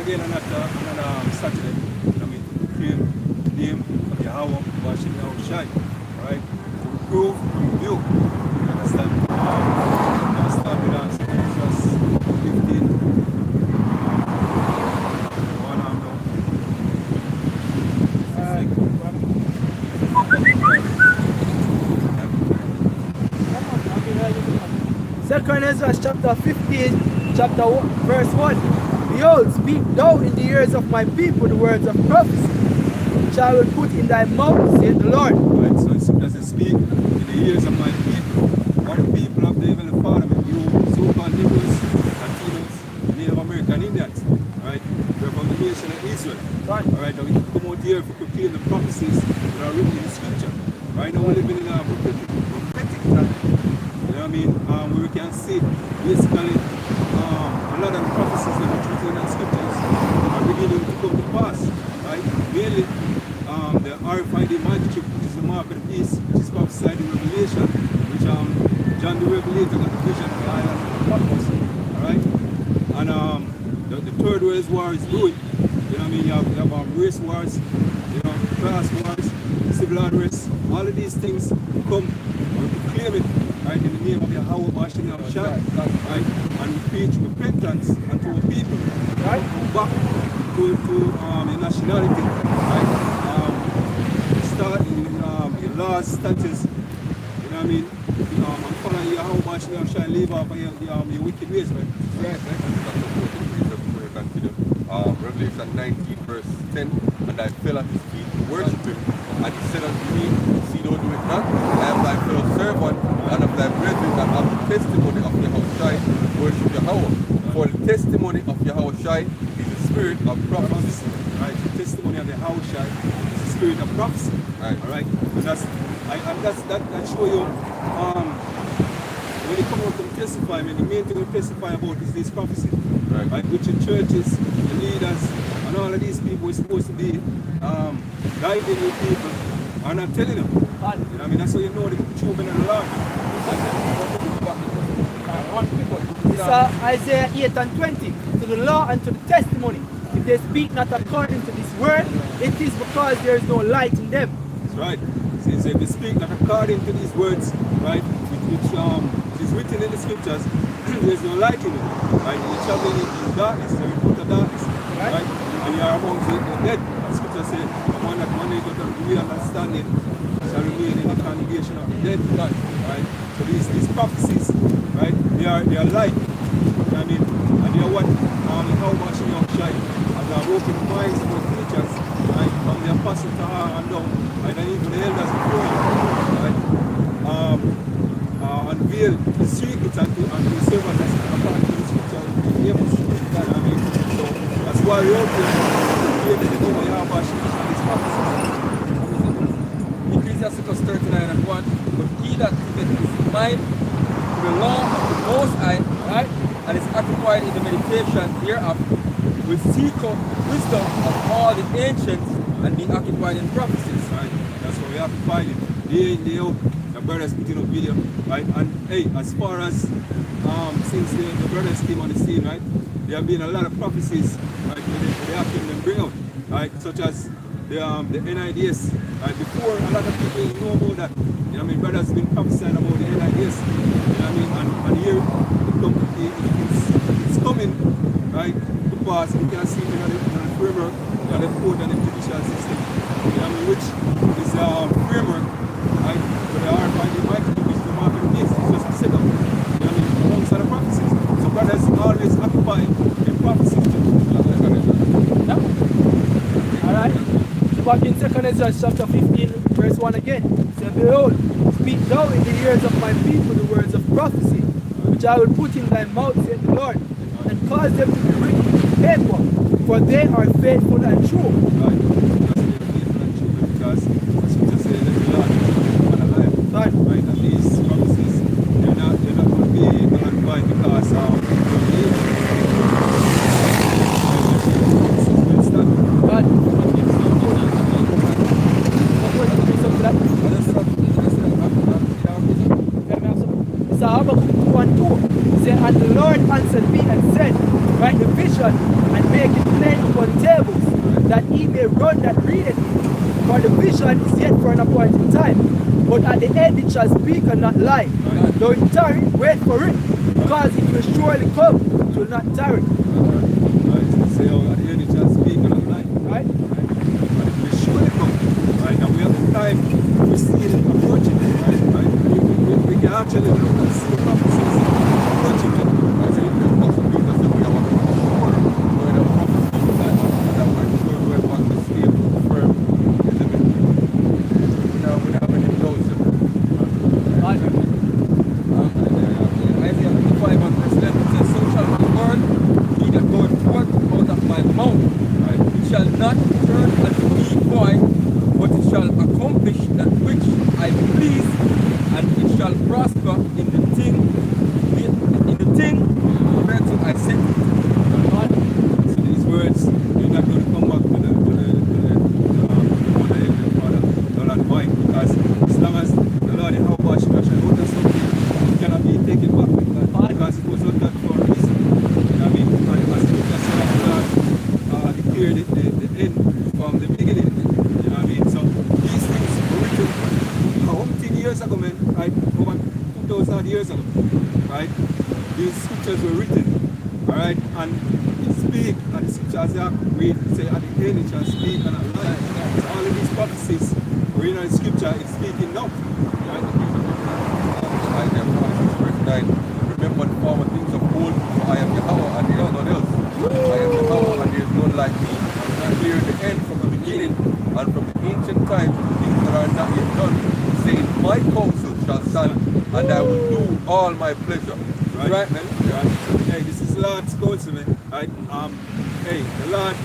again another Saturday. I mean, to proclaim the name of Yahweh, Bashim Yahweh Shai, right? To reprove and rebuke. You understand? Now start with us. Exodus 15. One arm down. Second Ezra chapter 15, chapter 1, verse 1. Behold, speak thou in the ears of my people the words of prophecy, which I will put in thy mouth, saith the Lord. Right, so it doesn't speak in the ears of my people, or the people of the Heavenly Father, you so-called Negroes, Latinos, Native American Indians, right? We're from the nation of Israel. Right. Alright, and we come out here to proclaim the prophecies that are written in the scripture. Right now we're living in a prophetic time. You know what I mean? Where we can see basically a lot of the prophecies that are written in the scriptures are beginning to come to pass. Right? Mainly the RFID microchip, which is the mark of the beast, which is prophesied in Revelation, which John the Revelator got the vision of the island of Patmos. Alright? And the third world war is brewing. You know what I mean? You have race wars, you know, class wars, civil unrest. All of these things come or proclaim it, right, in the name of Yahweh Bashim Yahweh Shai, right? And we preach repentance unto our people, right? Go back to your nationality, right? Start in your laws, statutes, you know what I mean? And follow Yahweh Bashim Yahweh Shai, live off of your wicked ways, right? Right. Revelation 19 verse 10, and I fell at his feet to worship him, and he said unto me, see thou do it not, I am thy fellow servant, and of thy brethren that have the testimony of Yahweh Shai, worship Yahweh. For the testimony of Yahweh Shai is the spirit of prophecy. Right, the testimony of Yahweh Shai is the spirit of prophecy. Right. Alright, and that show you when you come out and testify, I mean, the main thing we testify about is this prophecy. Right. Which the churches, the leaders, and all of these people are supposed to be guiding the people and not telling them. You know what I mean? That's how you know the children of the Lord. It's Isaiah 8 and 20. To the law and to the testimony. If they speak not according to this word, it is because there is no light in them. That's right. So if they speak not according to these words, right, which is written in the scriptures, there's no light in it. Right? You're traveling in darkness, the report of darkness. Right? And you are among the dead. The scripture says, the one that one day got a real understanding shall remain in the congregation of the dead. Right? So these prophecies, right, they are light. You know what I mean? And they are what how much you know shine. And they are open minds for teachers, right? From the apostle to her and down, right? And even the elders before you, right? Unveil the secrets and the servants as according to the scripture in Amos. You know what I mean? So that's why we all here to know what Yahweh and his prophecies. Ecclesiasticus 39 and 1. But he that giveth his mind to the law of the Most High, right, and is occupied in the meditation thereof, will seek out wisdom of all the ancients and be occupied in prophecies. Right? That's what we occupied in. Day in, day out. The brothers putting up video, right? And hey, as far as since the brothers came on the scene, right, there have been a lot of prophecies, right, they have them bring out, right, such as the NIDS, right? Before a lot of people didn't know about that. You know what I mean? Brothers have been prophesying about the NIDS. You know what I mean? And here it's coming, right, to pass. You can see it in the framework, in the code and the judicial system. You know what I mean? Which is framework, right? But the RFID microchip is the mark of the beast. It's just a setup. You know what I mean? Amongst other prophecies. So brothers always occupy in prophecies. Yeah. Alright. Back in 2 Ezra chapter 15, verse 1 again. Say, behold, speak thou in the ears of my people the words of prophecy, which I will put in thy mouth, saith the Lord, and cause them to be written in paper, for they are faithful and true. Right. Because the scripture says that the Lord is alive. Right. And these prophecies, they're not going to be nullified because And the Lord answered me and said, write the vision vision and make it plain upon tables, that he may run that readeth it. For the vision is yet for an appointed time, but at the end it shall speak and not lie. Though it tarry, wait for it, because it will surely come, it will not tarry. Say, oh, at the end it shall speak and not lie. Right? But it will surely come. Right? And we have the time to see it approaching. Right? We can actually look and see the prophecies approaching. I say the possibility that we have a sure knowing a prophecy that we're sure we want to stay firm in the middle. We don't have any close. Isaiah 55 and verse 11 says, so shall my word be that goeth forth out of my mouth. It shall not return unto me void, but it shall accomplish that which I please, and it shall prosper in the thing whereto I sent it. So these words, you're not going to come back to the Lord and void, because as long as the Lord in our wash shall utter something, it cannot be taken back with God, because it was uttered for a reason. You know what I mean? And as the God declared the end from the beginning. You know what I mean? So these things were written how many years ago, man? Right? Over 2,000 years ago. Right? These scriptures were written. Alright? And it speak, and the scriptures that read say at the end it shall speak and not lie. So all of these prophecies were in the scripture, it's speaking now. Right? Isaiah 46 verse 9. Remember the former things of old, for I am Yahweh and there is none else. I am Yahweh and there is none like me. I clear the end from the beginning and from the ancient times things that are not yet done, saying, my counsel shall stand and I will do all my pleasure. Right, man? Right. Hey, this is the Lord's counsel, man. Right? Hey, the Lord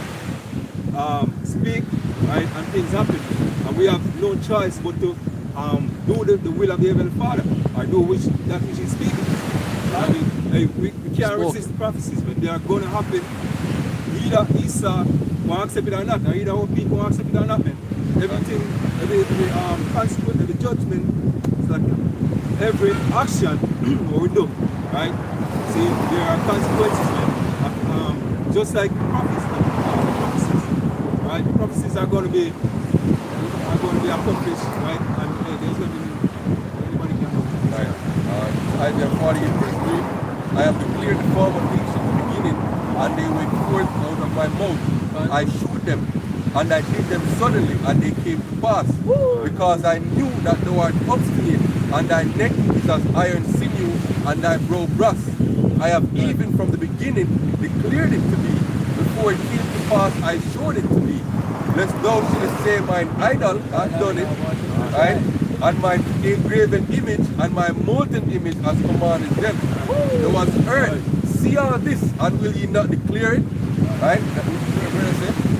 speak, right, and things happen. And we have no choice but to do the will of the Heavenly Father, or do that which He's speaking. I mean, hey, we can't resist prophecies, but they are going to happen. Either Esau will accept it or not, or either our people will accept it or not, man. Everything, every consequence, every judgment, it's like every action what we do, right? See, there are consequences, man. Just like prophecies, right? The prophecies are going to be accomplished, right? And hey, there's nothing anybody can do. Right. Isaiah 48 verse 3. I have declared the former things from the beginning, and they went forth out of my mouth. I shewed them, and I did them suddenly, and they came to pass. Because I knew that thou art obstinate, and thy neck is as iron sinew, and thy brow brass. I have even from the beginning declared it to thee. Before it came to pass, I showed it to thee. Lest thou shouldest say, mine idol hath done it, right? And my engraven image and my molten image has commanded them. Thou hast heard, see all this, and will ye not declare it? Right?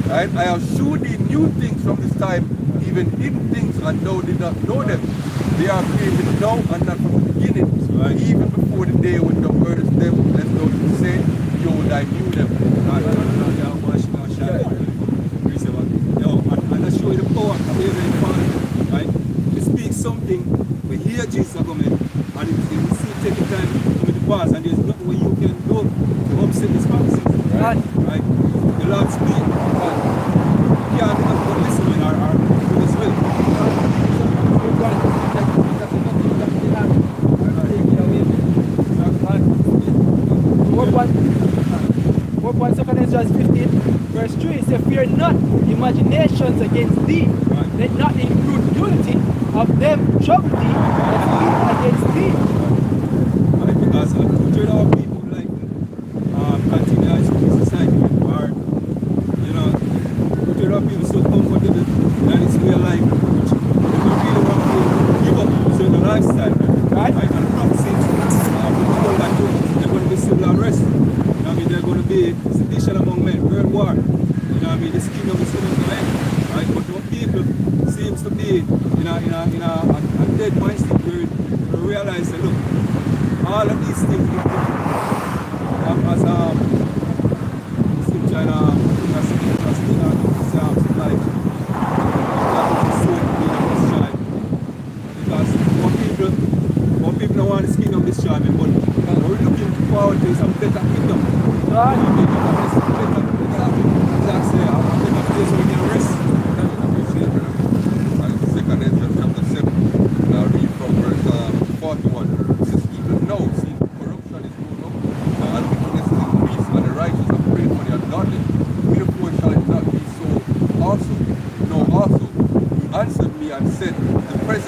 Right? I have shewed thee new things from this time, even hidden things, and thou did not know them. They are created now and not from the beginning, even before the day when thou heardest them, lest thou should say, behold, I knew them. And I show you the power of the Heavenly Father, right? To speak something, we hear Jesus argument, and it will see taking time to come to pass, and there's nothing what you can do to upset this prophecy. Right? Right? The Lord speak, but you can't listen when our do His will. What 2 Corinthians 15 verse 3 it says, fear not imaginations against thee, let not include unity of them trouble thee that speak against thee. Right? Because a two-third of our people like continuous society, or you know, two-third of people so comfortable that it's real life, which they don't really want to give up certain lifestyle, right? And the prophecies, people like you, they're going to be civil unrest. I mean, they're going to be sedition among men, world war. You know what I mean? This kingdom is coming to an end, right? But what people seems to be in a dead mindset where we realize that, look, all of these things will come as scripture like because more people don't want this kingdom destroyed, but what we're looking forward to is a better kingdom. Right.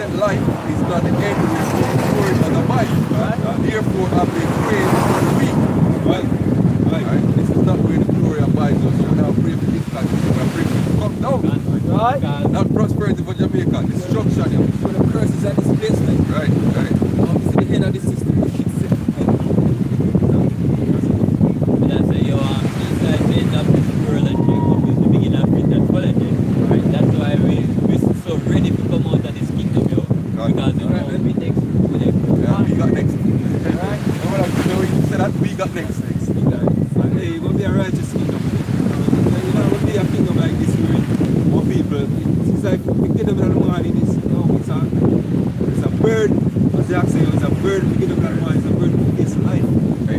present life is not the end where glory does abide. Therefore, I may pray for the weak. Right. Right? This is not where the glory abides. So you now pray for this country. You now pray for it to come down. Right? Not prosperity for Jamaica. Destruction. Yeah. So the curses and displacement. Right, right. This is the end of the system. We should say. And I say, yo, these guys end up this world and Jacob is the beginning of it and politics. Right? That's why we're so ready to come out of this kingdom, yo. Because you know, we next to them. Yeah, we got next. Right? You know when you say that, we got next. Hey, it's going to be a righteous kingdom. You know, it will be a kingdom like this where more people, it's like the kingdom of the morning is, you know, it's a bird, as they say, it's a bird, the kingdom of the morning is a bird who gives life. Okay,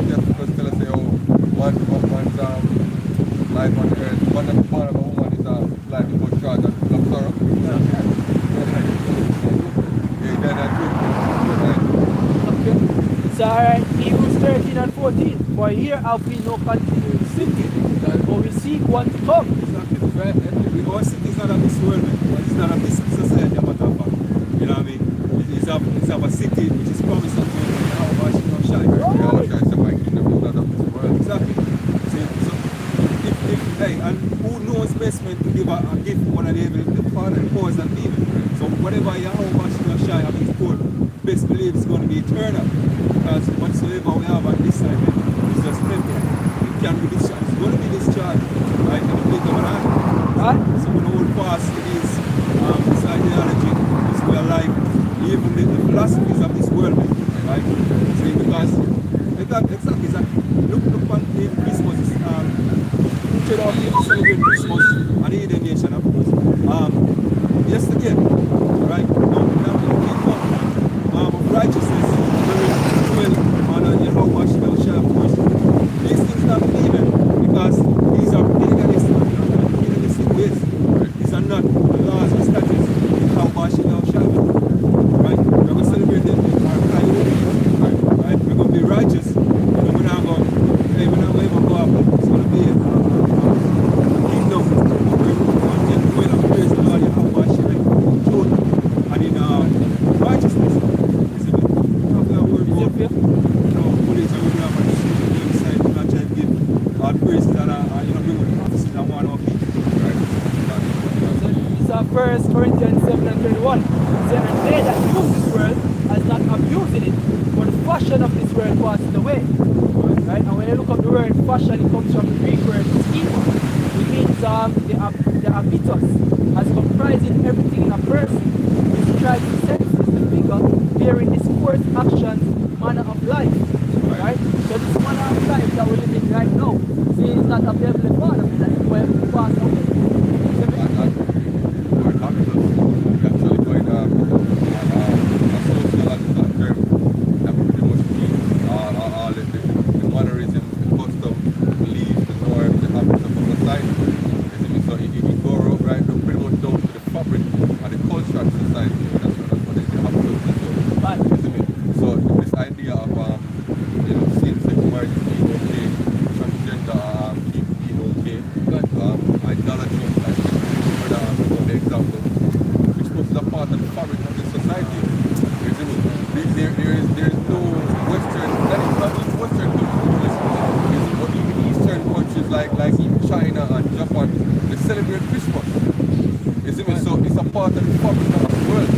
just because tell us, say, oh, one's life on earth, one of a woman is life before charge and love sorrow. Yeah, that's Okay. So alright, Hebrews 13 and 14. For here have we no continuing city, but we seek one to come. Exactly. Right? Our city is not of this world, man. It's not of this society, a matter of fact. You know what I mean? It's of a city which is promised unto our shine. Yeah, I was trying to say my kingdom is not of this world. Exactly. See, so hey, and who knows best man to give a gift one of the Father and powers that leave. So whatever Yahweh shine of his poor, best believe it's going to be eternal. Because whatsoever we have on this side, man, is just temporary. It can be discharged. It's going to be discharged. Right? In the blink of an eye. Right? So we don't hold fast to this ideology, this way of life, even the philosophies of this world, man. Right? See, because exactly. Look upon the Christmas. Instead of people celebrate Christmas and the Eden nation, of course. Yesterday, right? Now of righteousness, well, on Yahweh shall, of course. These things not even because these are paganistic ways. These are not the laws and statutes Yahweh shall. Right? We're going to celebrate them in our priorities. Right? We're going to be righteous. And we're not going to even go up. It's going to be a kingdom where we're going to praise the Lord Yahweh shall in truth and in righteousness. Is it? Police are going to have a decision to not try to give our praises and bring with prophecies and one of people. It's 1 Corinthians 7 and 21. It says, and they that use this world as not abusing it, for the fashion of this world passes away. Right? And when you look up the word fashion, it comes from the Greek word schema, which means the habitus, as comprising everything in a person, describes the senses, the figure, bearing discourse, actions, manner of life. Right? So this manner of life that we're living right now, see, it's not of the heavenly Father, that is where we pass away. Actually going a sociological term that pretty much means all the mannerism, the custom, the beliefs, the norms, the habits of the society. So it go right pretty much down to the fabric and the culture of society. That's what they have to do. Right. So this idea of same-sex marriage being okay, transgender being okay, idolatry, like the example, which was a part of the fabric of the society. There is no Western, that is not just Western countries, but even Eastern countries like in China and Japan, they celebrate Christmas. You see me? So it's a part of the fabric of the world.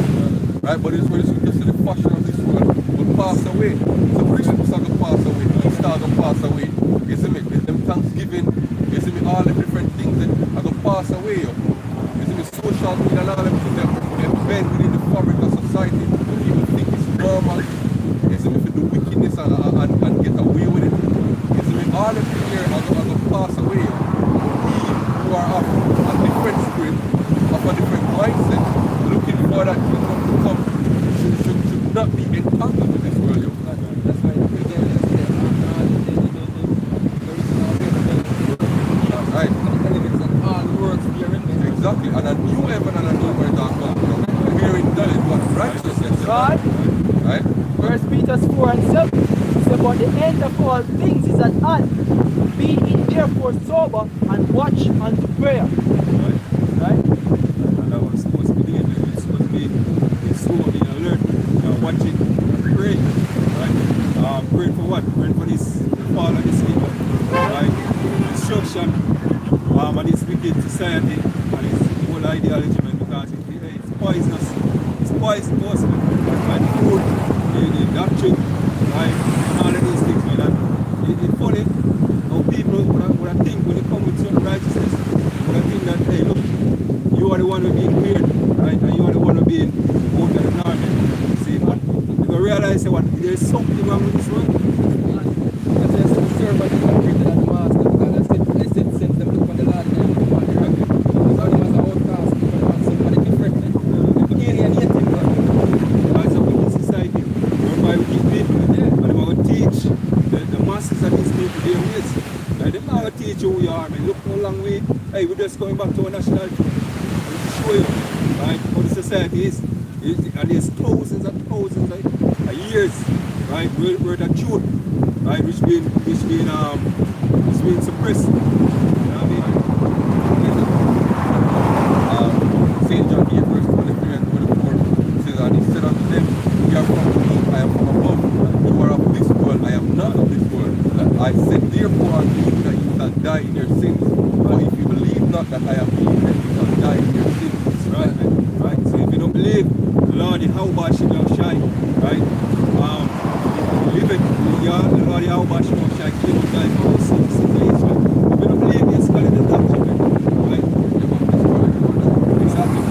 Right? But it's when you see the fashion of this world will pass away. So Christmas are going to pass away, Easter are going to pass away. You see me? Them Thanksgiving, you see me? All the different things that are going to pass away. You see me? Social media and all them things that bend within the fabric of society. People think it's normal. You see me? For the wickedness and get away with it. You see me? All the things here are going to pass away. We who are of a different spirit, of a different mindset, looking for that kingdom to come, should not be entangled with this world. That's why the beginning is there. Right. Elements and all the works therein. Exactly. And a new heaven and a new earth are coming. Wherein dwelleth what righteousness. Right? Right? 1 Peter 4 and 7 says, but the end of all things is at hand. Be ye therefore sober and watch unto prayer. Right? And that was supposed to be the praying for what? Praying for this, the fall of this people. Like, destruction of this wicked society and its whole ideology, man, because it's poisonous. It's poisonous, man. And the food, the doctrine, right, and all of these things, man. And it's funny how people would think when they come with certain righteousness, would think that, hey, look, you are the one who being weird, right? And you are the one who being out of the norm. See, but you gotta realize that there's something wrong with this world. Because there's some servant who are greater than the master, because I said since them look on the Lord and them look on the rock. Because all them as an outcast, people want somebody different. The alienating, but That's a wicked society, whereby we keep people, and they're going to teach the masses of these people their ways. Like, they're not going to teach you who you are, man. Look how long we, hey, we're just going back to our nationality. To show you, right, how the society is. And there's thousands and thousands of years, right, where the truth, right, which being suppressed. You know what I mean? St. John 8 verse 23 and 24 says, and he said unto them, ye are from beneath, I am from above. You are of this world, I am not of this world. I said therefore unto you that you shall die in your sins. But if you believe not that I am he, then you shall die in your sins. Right, man. Right. So if you don't believe the Lord Yahweh Shemel Shai, right? Live it, the Lord Yahweh Shemel Shai, came and died for our sins of Israel. If you don't believe this, call it the doctrine, man. Right? Exactly.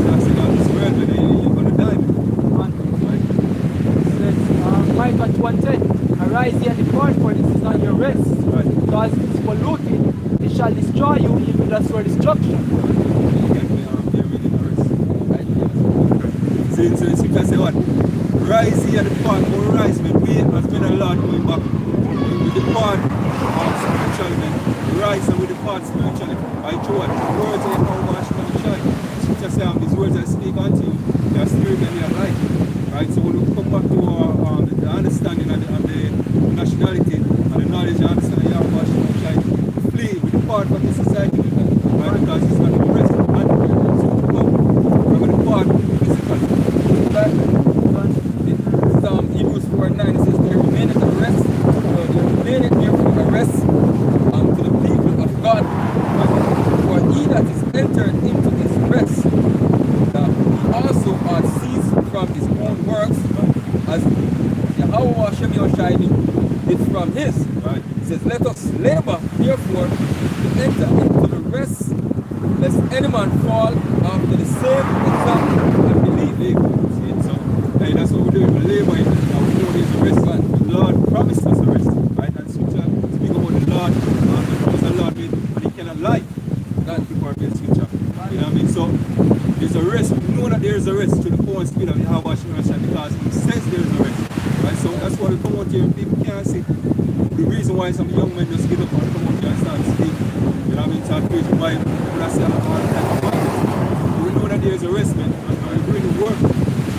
So I said, God, this world, man, you're gonna die, man. Right? Says, Micah 1:10, arise ye and depart, for this is not your rest. Right. Because it is polluted, it shall destroy you, even that's for destruction. So you can say what? Rise here at the part, or rise, man. We has been a lot going back. We depart spiritually, man. We rise and we depart spiritually. I through what? The words of Yahweh Shemel Shai. Scripture say, these words I speak unto you, they are spirit and they are life. Right? So when we come back to the understanding of the nationality and the knowledge and understanding of Yahweh Shemel Shai, we flee, we depart from the society, right? Because it's not the rest of the man. So we come, we're going to depart physically. Hebrews 4:9, it says, there remaineth a rest, there remaineth therefore a rest to the people of God. For he that is entered into his rest, he also hath ceased from his own works, as Yahweh Shemel Shai did from his. Right. It says, let us labor, therefore, to enter into the rest, lest any man fall after the same example and believe. See it? So, hey, that's what we're doing. We labor in it. And we know there's a rest. And the Lord promised us a rest. Right? And scripture speak about the Lord. The promise of the Lord made, and he cannot lie. That before the scripture. You know what I mean? So, there's a rest. We know that there's a rest to the power and spirit of Yahweh Shemel Shai, because he says there's a rest. Right? So, that's why we come out here and people can't see. The reason why some young men just get up and come out here and start speaking. You know what I mean? Start preaching Bible. People are saying all type of Bibles. We know that there's a rest, man, and we bring the work.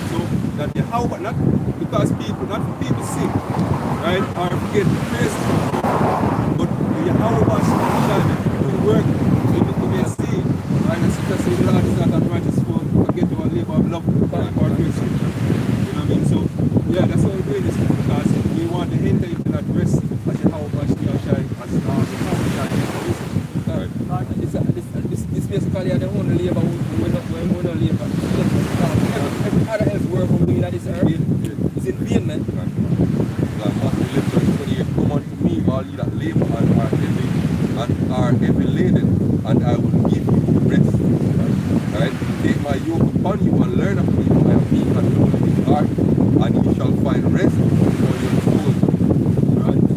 So that the how, but not because people, not for people sick, right? Or forget the praise, but the how about shine, we work, we may see, right? And so just say the Lord is not unrighteous for forget to our labor of love, right? Or grace. You know what I mean? So yeah, that's why we're doing this, because we want to enter into that rest as the how about shine, as the how shine. This basically are the only labor we don't labor. Every other else work we're doing at this earth is in vain, man. Come unto me, all ye that labor and are heavy laden, and I will give you rest. Right? Take my yoke upon you and learn of me, for I am meek and humble in heart, and ye shall find rest for your souls.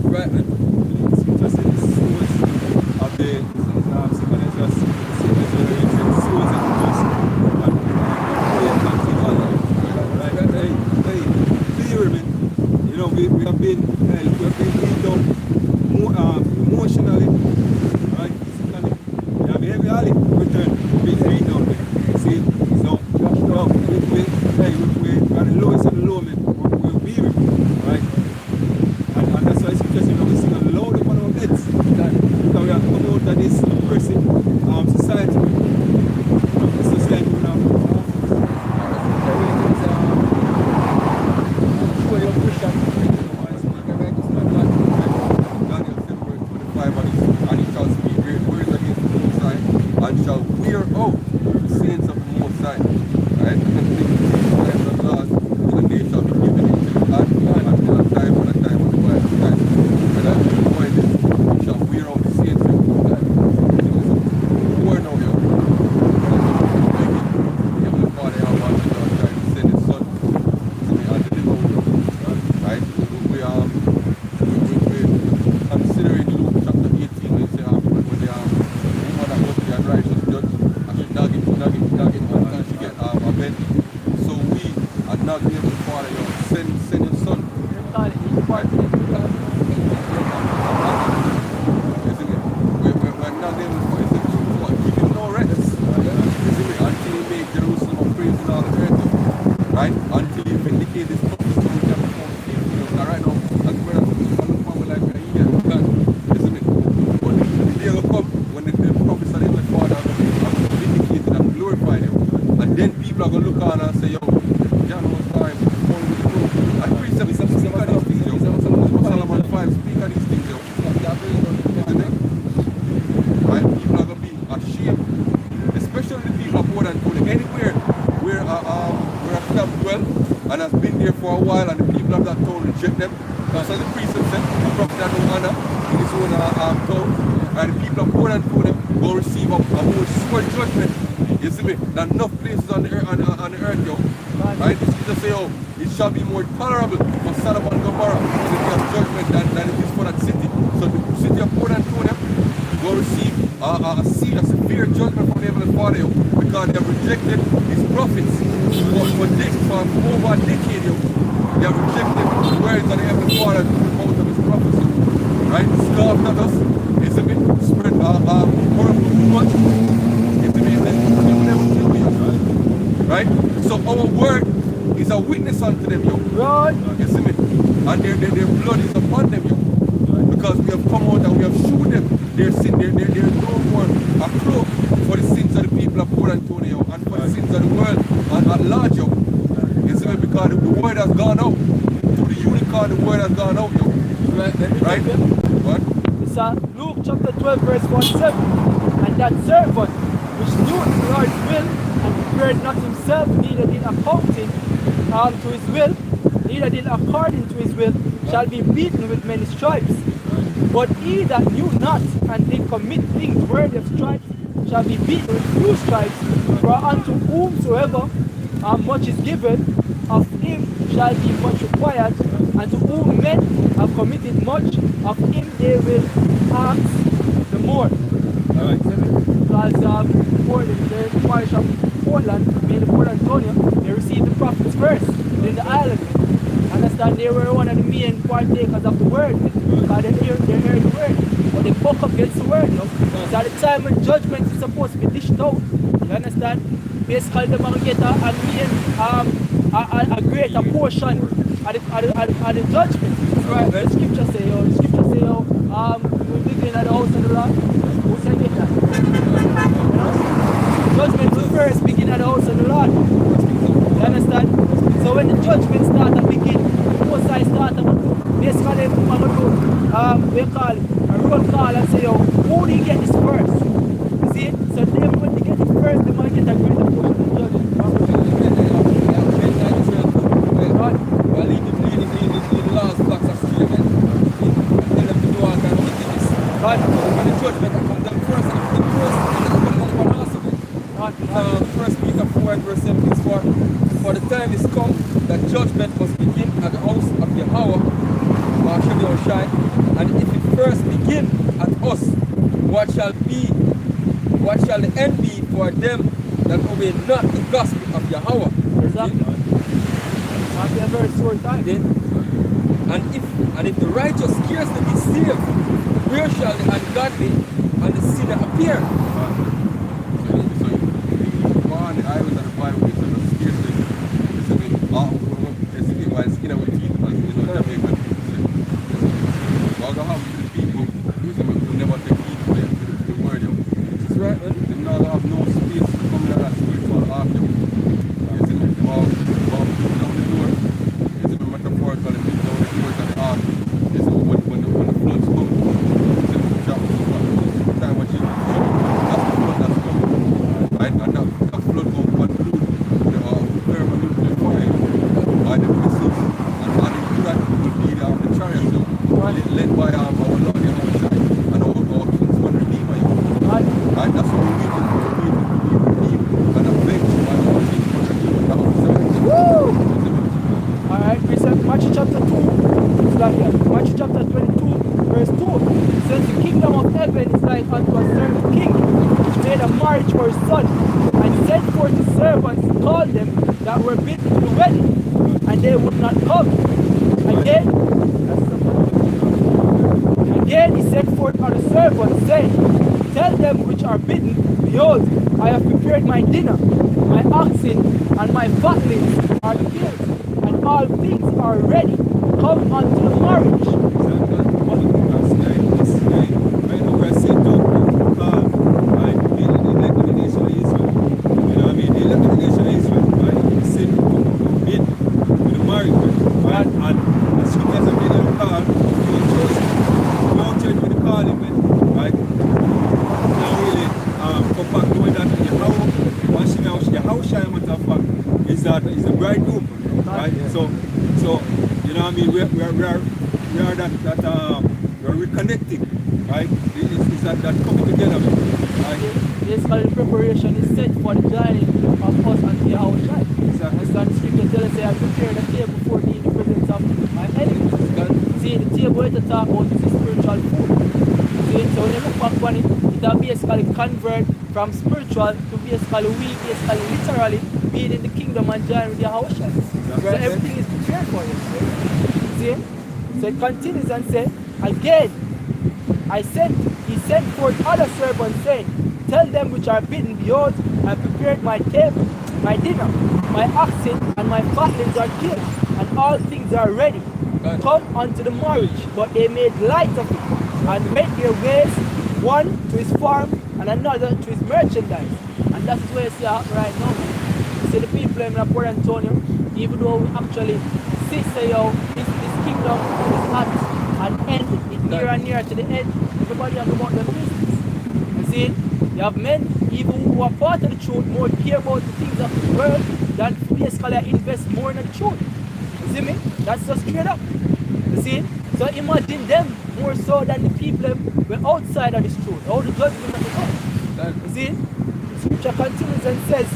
Right, man. Just in the souls of the we have been beat down emotionally, right? Physically. We have every alley return being beat down. See, so we are the lowest of the low, man. We're weary, right? And that's why it's interesting, we sing loud upon our heads. Because we are coming out of this oppressive society. and has been there for a while, and the people of that town reject them. That's as the priest said, the prophet had no honor in his own town, and the people of Poland told them will receive a more sure judgment. You see me? There are enough places on the earth, yo. Right? The scripture say, oh, it shall be more tolerable for Sodom and Gomorrah to the day of judgment than it is for that city. So the city of Poland told them will receive a severe judgment from the Heavenly Father, yo, because they have rejected his prophets for over a decade, yo. They have rejected the words of the Heavenly Father out of his prophecy. Right? Scoffed at us, it's a bit spread horrible too much. It's a bit you never kill me, right? So our word is a witness unto them, yo. Right. You see me? And their blood is upon them, yo. Because we have come out and we have showed them their sin, they're no more a cloak for the sins of the people of Port Antonio and for the sins of the world at large, yo. You see me? Because the word has gone out. To the unicorn, the word has gone out, yo. Right? What? It's Luke chapter 12 verse 47. And that servant which knew the Lord's will and prepared not himself, neither did accounting to his will, neither did according to his will, shall be beaten with many stripes. But he that knew not and did commit things worthy of stripes shall be beaten with few stripes. For unto whomsoever much is given, of him shall be much required, and to whom men have committed much, of him they will ask the more. Because the parish of Portland, made the Port Antonio, they received the prophets first in the island. Understand, they were one of the main partakers of the word, because they heard the word, but they buck up against the word, no? So at the time when judgment is supposed to be dished out, you understand? Basically, they're going to get a greater portion of the judgment. Right? The scripture say, we're living at the house of the Lord. Who can get that? You know? Judgment will first begin at the house of the Lord. You understand? So when the judgment starts to begin, the Most High starts to basically they're going to do, we call it a roll call and say, yo, who do you get this first? You see? So they, when they get it first, they might get a greater portion of the judgment. Well, lead the last blocks of statement and tell them to do all kind of wickedness. Right. And the judgment that comes down first, and the first, and then come down the last of it. First Peter 4 verse 7 is for the time is come that judgment must begin at the house of Yahweh, and if it first begin at us, what shall the end be for them that obey not the gospel of Yahweh? Exactly. Might be a very short time. And if the righteous scarcely be saved, where shall the ungodly and the sinner appear? So you go on the islands of the Bible, it's scarcely, it's why it's skin with teeth, because Jamaican people say. All the harm to the people who never take heed to the word, yo. That's right, man. They now have no space to come in that spiritual ark, yo. You see me? Down the door. You see me? Metaphorically, down the doors of the ark. You see me? When the floods come, you see me? Drop the time what you that's the flood that's coming. Right? And that flood will conclude the thermonuclear fire by the missiles. And in that will be the chariots, yo. Led by our Lord Yahweh and our kinsman Redeemer, yo. Right? That's what we need and avenge by our kinsman Redeemer. Woo! Alright, Matthew chapter 2, it's like Matthew chapter 22, verse 2. It says the kingdom of heaven is like unto a certain king, which made a marriage for his son, and sent forth his servants to call them that were bidden to the wedding, and they would not come. Again he sent forth other servants, saying, tell them which are bidden, behold, I have prepared my dinner, my oxen and my fatlings are killed, and all things are ready. Come unto the marriage. Is the bridegroom, right? right? So you know what I mean. We are we're reconnecting, right? It's that coming together, right? Basically, the preparation is set for the joining of us and the our child. Exactly. So the scripture tells us, I prepare the table before me in the presence of my enemies. See, the table at the top about is spiritual food. See, so when you look back on it, it basically convert from spiritual to basically literally being in the kingdom and join with the house child. So everything is prepared for you. See? So it continues and says, again, he sent forth other servants, saying, tell them which are bidden, behold, I prepared my table, my dinner, my oxen and my fatlings are killed, and all things are ready. Come unto the marriage. But they made light of it, and made their ways, one to his farm, and another to his merchandise. And that is where you see right now. You see the people in Port Antonio, even though we actually see say, this kingdom is at an end, it's near and near to the end. Everybody has about their business. You see, you have men even who are part of the truth more care about the things of the world than basically invest more in the truth. You see me? That's just straight up. You see? So imagine them more so than the people who are outside of this truth. All the judgment that they know. You see? The scripture continues and says,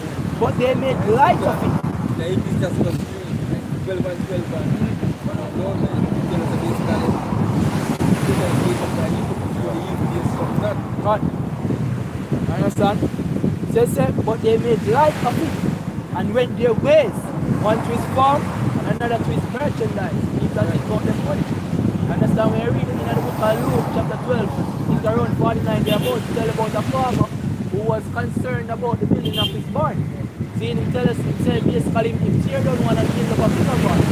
but they made light of it. The 80s just was 12 and 12 and no man, tell us basically Right. Understand? So it said, but they made light of it and went their ways, one to his farm and another to his merchandise. He that is about them money. Understand when you read it in the book of Luke chapter 12, it's around 49, they're about to tell about a farmer who was concerned about the building of his barn. See, he tell us, he said basically he tear down one and build up a bigger barn.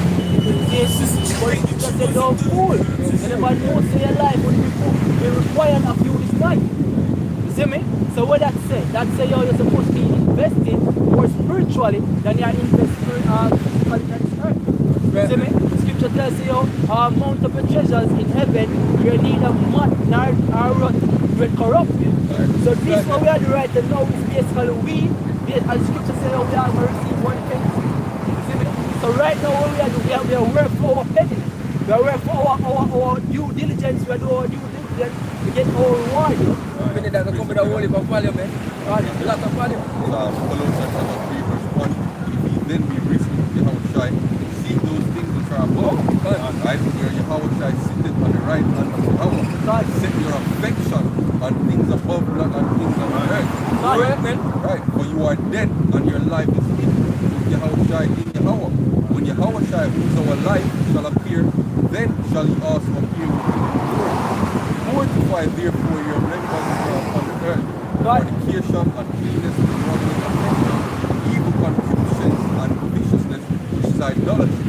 But he just said, don't fool. You never know say your life will be required of you this night. You see me? So what that say? That say you're supposed to be investing more spiritually than you're investing physically in this earth. You see me? The scripture tells you mount up your treasures in heaven where neither moth nor rot will corrupt you. So this what we are doing right now is basically as scripture says we are going to receive one penny. You see me? So right now what we are doing, we are working for our penny. We are working for our due diligence, we are doing our due diligence to get our reward. Many that come with a whole heap of value, man. A lot of value. Colossians chapter 3 verse 1, if ye then be rich in Yahushai, seek those things which are above, right? Where Yahushai sitteth on the right hand of Yahweh. Set your affection on things above, not on things on earth. Right, for you are dead and your life is hidden with Yahushai in Yahweh. When Yahushai, who is our life, shall appear, then shall he also appear with glory. Mortify therefore your members upon the earth, fornication, uncleanness, immorality, affection, evil concupiscence, and viciousness, which is idolatry.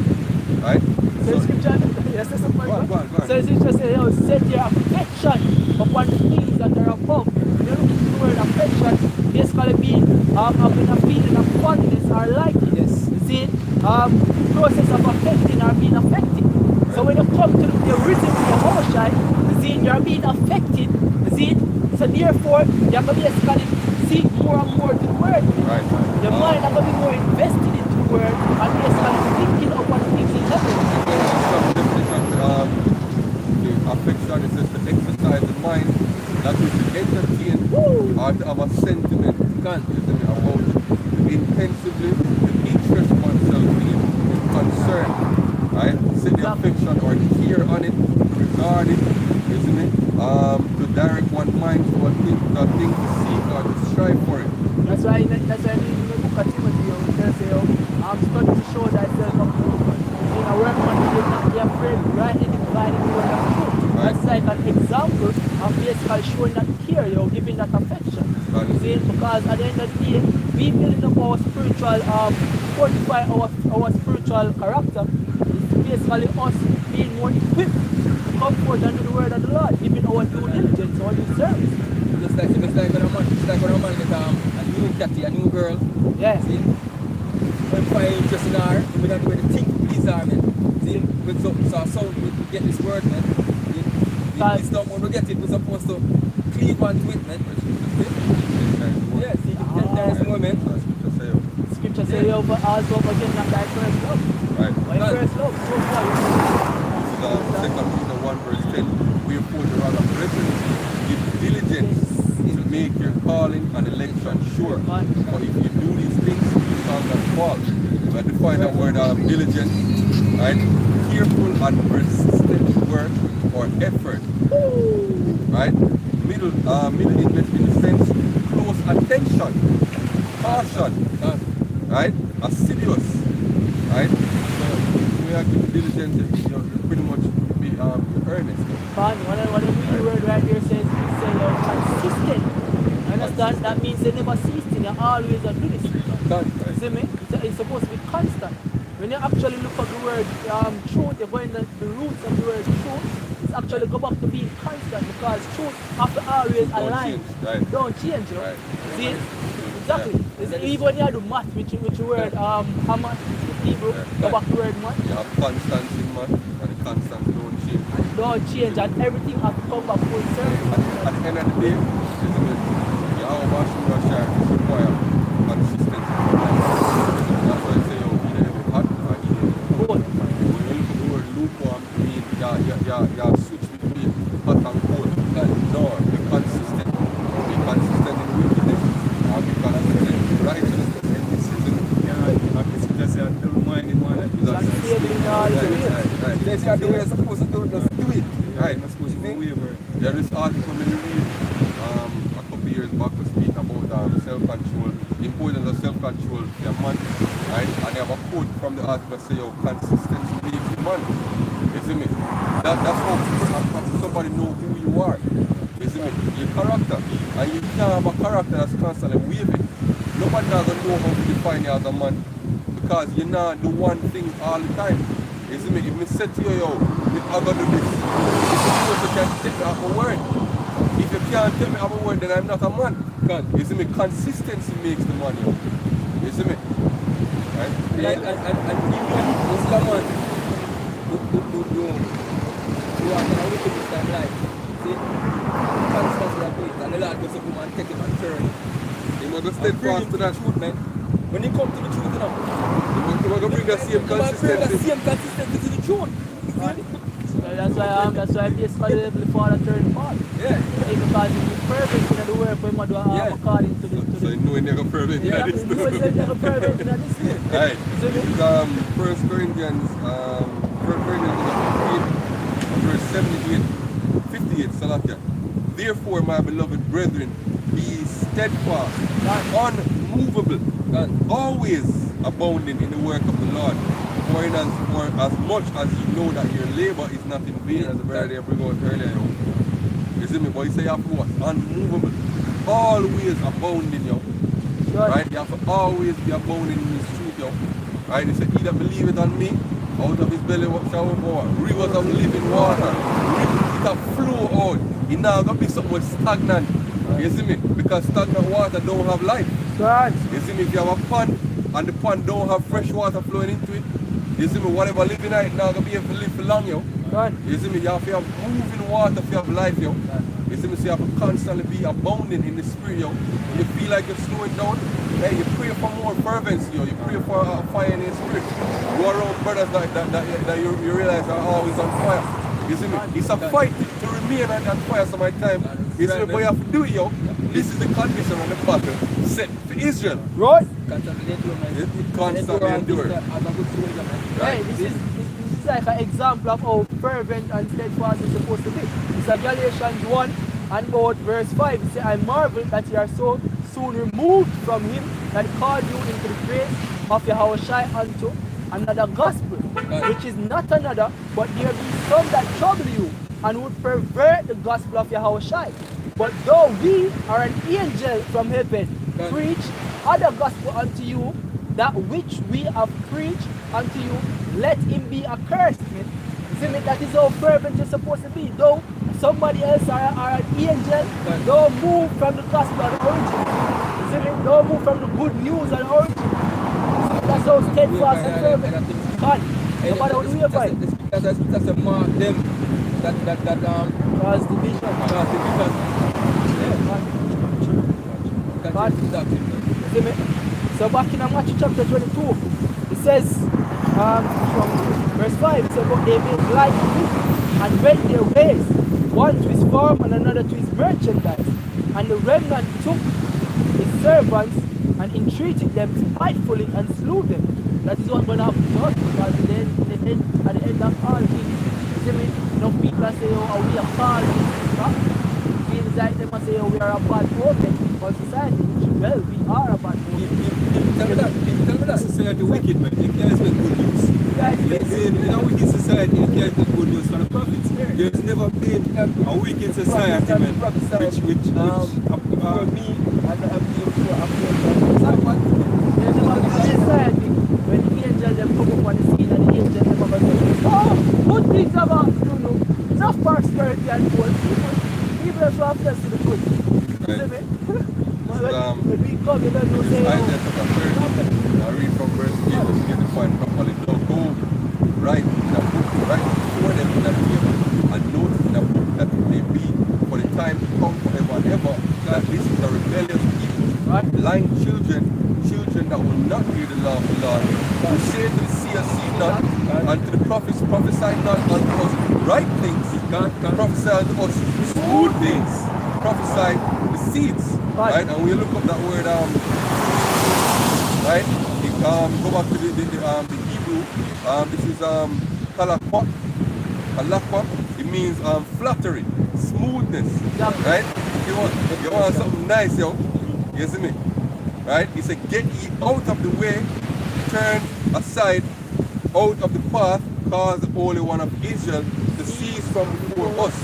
Right? So the scripture, yes, that's a point. Go on. So the scripture says, set your affection upon the things that are above. You look into the word affection, basically being having a feeling of fondness or likeness. You see, the process of affecting or being affected. So when you come to the rhythm of your Hoshai, you see, you're being affected. You see, so therefore, you have to basically seek more and more to the word. Right. Your mind has to be more invested into the word and basically thinking upon things in heaven. Some definition, the affection is just to exercise the mind, that is to entertain or to have a sentiment about intensively, to interest oneself in concern, right? Set the affection or care on it, regard it, isn't it? To direct one mind to a thing to seek or to strive for it. That's why in the book of Timothy, it says, study to show thyself approved. In a work man, you will not be afraid, rightly dividing the word of truth. That's like an example of basically showing that care, you're giving that affection. You see, because at the end of the day, we building up our spiritual, fortify our spiritual character, is basically us being more equipped to come forth and do the word of the Lord, giving our due diligence, our due service. Just like when a man get a new catty, a new girl. Yeah. See? When find interest in her, we don't do anything to please her, man. See? So we get this word, man. This time when we get it, we're supposed to cleave onto it, man. Yeah, see, there's more, man. Scripture say over also again that thy first love. Right. My first love. So far. This is 2 Peter 1 verse 10. Wherefore the rather brethren, give diligence to make your calling and election sure. For if you do these things, you shall not fall. I define that word diligent, right? Careful and persistent work or effort. Right? Middle English in the sense close attention, caution, right? Assiduous, right? So we are giving diligence, you're pretty much be earnest. One of the word right here says you're consistent. Understand? That means they never cease to, you're always on this. See me? It's supposed to be constant. When you actually look at the word truth, you're going to the roots of the word truth, it's actually go back to being constant because truth have to always align. Don't change, you know? See? Exactly. Even when you do math, which the word hammer, Hebrew, go back to the word math. You have constants in math, and the constants don't change. And don't change, and everything has to come back full circle. At the end of the day, you have a washing machine require consistency. That's why I say, either every hot or either cold. When you look at the word lukewarm, I mean, you switch between hot and cold. No, be consistent. Be consistent in wickedness, or be consistent in righteousness. And this is it. Just a double-minded one. Right. That's the way you're supposed to do it. Just do it. Right. Not supposed to be waver. There is article when you read a couple of years back was speaking about self-control, the importance of self-control to a man, right? And they have a quote from the article say, "Oh, consistency makes the man." You see me? That's how somebody know who you are. You see me? Your character, and you can't have a character that's constantly waving. Nobody doesn't know how to define you as a man because you're not do one thing all the time. You see me? If me say to you, yo, I'm gonna do this. You can take me off a word. If you can't tell me off a word, then I'm not a man. You see me? Consistency makes the man, yo. You see me? Right? And even Islam man who are going to look at this time like, see, constantly I do it, and the Lord goes up and take him and turn him. You must stay fast to that. Truth, man. When he come to the truth, you know, You must bring that same you must bring the consistency. same consistency to the truth. That's why basically the Father turned Paul. Yeah. Because he's perfect in the work when we do according to the So you know you never perfect. yeah, This you know it's never perfect in this way. Right. So It's 1 Corinthians 15, verse 78, 58, Salakia. Therefore, my beloved brethren, be steadfast, unmovable, and always abounding in the work of the Lord. For as much as you know that your labor is not in vain, as the brother there bring out earlier. You see me? But you say you have to what? Unmovable. Always abounding, yo. Right? You have to always be abounding in this truth, yo. Right? He said, he that believeth on me, out of his belly shall flow rivers of living water. It will flow out. It now gonna be something stagnant. You see me? Because stagnant water don't have life. Right. You see me? If you have a pond and the pond don't have fresh water flowing into it, you see me? Whatever living in it now gonna be able to live for long, yo. Right. You see me? You have to have moving water if you have life, yo. You see me? So you have to constantly be abounding in the spirit, yo. When you feel like you're slowing down, hey, you pray for more fervency, yo. You pray for fire in your spirit. You are around brothers that you realize are always on fire. You see me? It's a fight to remain on that fire some of the time. You see me? But you have to do it, yo. This is the condition of the battle set for Israel. Right. Constantly endure, man. Constantly endure. As a good soldier, man. Hey, this is like an example of how fervent and steadfast is supposed to be. It's a Galatians 1 and about verse 5. It says, I marvel that you are so soon removed from him that called you into the grace of Yahushua unto another gospel, which is not another, but there be some that trouble you and would pervert the gospel of Yahushua. But though we are an angel from heaven, preach other gospel unto you, that which we have preached unto you, let him be accursed. See me? That is how fervent you're supposed to be. Though somebody else are an angel, don't move from the gospel of the origin. See me? Don't move from the good news of the origin. See me? That's how steadfast and fervent. God, no matter what we find. That's a mark them that Cause division. God. See me? So back in Matthew chapter 22, it says, from verse 5, it says, but they made light of it and went their ways, one to his farm and another to his merchandise. And the remnant took his servants and entreated them spitefully and slew them. That is what going to happen to us, because at the end of all things, you see me, no people are saying, oh, we are fallen. Feels like them are saying, oh, we are a bad omen for society, which, well, we are a bad omen. Tell me that society wicked, man. You can't expect good news. In a wicked society, you can't expect good news for the prophets. There's never been a wicked society, man, which for me, and I'm being sure I'm There's never been a society when the angels them come up on the scene and the angels them have a say, oh, good things about you know, enough prosperity and gold. People are so obsessed with the good. You see me? When we come, you don't know, say, I read from verse 8 to get the point properly. Now go write in a book, write before them in a table, and note in a book that it may be for the time to come forever and ever, that this is a rebellious people, blind children that will not hear the law of the Lord, who say to the seer, see not, and to the prophets, prophesy not unto us right things, prophesy unto us smooth things, prophesy the seeds. Right, and we look up that word, right? Go back to the Hebrew. This is kalakwa. Kalakwa. It means flattery, smoothness, right? If you want something nice, yo, you see me, right? He said, get ye out of the way, turn aside, out of the path, cause the Holy One of Israel to cease from before us.